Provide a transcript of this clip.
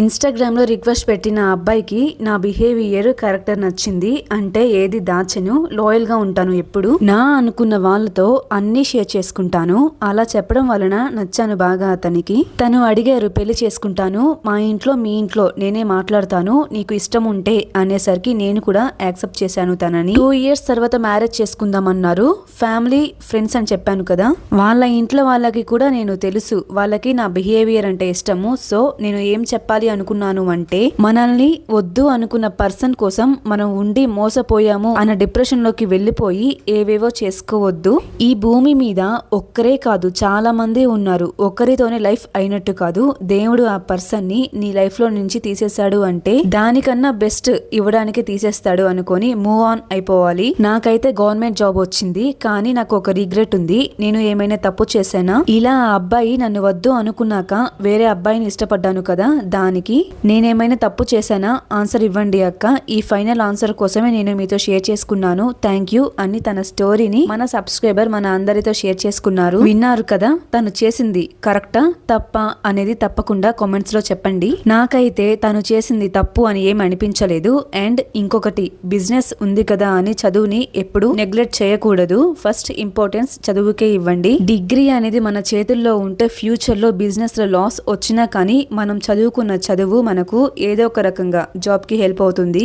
Instagram లో request పెట్టిన అబ్బాయికి నా బిహేవియర్ క్యారెక్టర్ నచ్చింది. అంటే ఏది దాచను, లాయల్ గా ఉంటాను, ఎప్పుడు నా అనుకున్న వాళ్ళతో అన్ని షేర్ చేసుకుంటాను. అలా చెప్పడం వలన నచ్చాను బాగా అతనికి. తను అడిగారు పెళ్లి చేసుకుంటాను, మా ఇంట్లో మీ ఇంట్లో నేనే మాట్లాడతాను, నీకు ఇష్టం ఉంటే అనేసరికి నేను కూడా యాక్సెప్ట్ చేశాను తనని. 2 years తర్వాత మ్యారేజ్ చేసుకుందామన్నారు. ఫ్యామిలీ ఫ్రెండ్స్ అని చెప్పాను కదా, వాళ్ళ ఇంట్లో వాళ్ళకి కూడా నేను తెలుసు, వాళ్ళకి నా బిహేవియర్ అంటే ఇష్టము. సో నేను ఏం చెప్పాలి అనుకున్నాను అంటే, మనల్ని వద్దు అనుకున్న పర్సన్ కోసం మనం ఉండి మోసపోయాము అన్న డిప్రెషన్ లోకి వెళ్ళిపోయి ఏవేవో చేసుకోవద్దు. ఈ భూమి మీద ఒక్కరే కాదు, చాలా మంది ఉన్నారు. ఒక్కరితోనే లైఫ్ అయినట్టు కాదు. దేవుడు ఆ పర్సన్ ని నీ లైఫ్ లో నుంచి తీసేశాడు అంటే దానికన్నా బెస్ట్ ఇవ్వడానికి తీసేస్తాడు అనుకొని మూవ్ ఆన్ అయిపోవాలి. నాకైతే గవర్నమెంట్ జాబ్ వచ్చింది, కానీ నాకు ఒక రిగ్రెట్ ఉంది. నేను ఏమైనా తప్పు చేశానా? ఇలా ఆ అబ్బాయి నన్ను వద్దు అనుకున్నాక వేరే అబ్బాయిని ఇష్టపడ్డాను కదా, దానికి నేనేమైనా తప్పు చేశానా? ఆన్సర్ ఇవ్వండి అక్క. ఈ ఫైనల్ ఆన్సర్ కోసమే నేను మీతో షేర్ చేసుకున్నాను, థ్యాంక్ యూ అని తన స్టోరీని మన సబ్స్క్రైబర్ మన అందరితో షేర్ చేసుకున్నారు. విన్నారు కదా, తను చేసింది కరెక్టా తప్పా అనేది తప్పకుండా కామెంట్స్ లో చెప్పండి. నాకైతే తను చేసింది తప్పు అని ఏం అనిపించలేదు. అండ్ ఇంకొకటి, బిజినెస్ ఉంది కదా అని చదువుని ఎప్పుడు నెగ్లెక్ట్ చేయకూడదు. ఫస్ట్ ఇంపార్టెన్స్ చదువుకే ఇవ్వండి. డిగ్రీ అనేది మన చేతుల్లో ఉంటే ఫ్యూచర్ లో బిజినెస్ లో లాస్ వచ్చినా కానీ మనం చదువుకున్న చదువు మనకు ఏదో ఒక రకంగా జాబ్ కి హెల్ప్ అవుతుంది.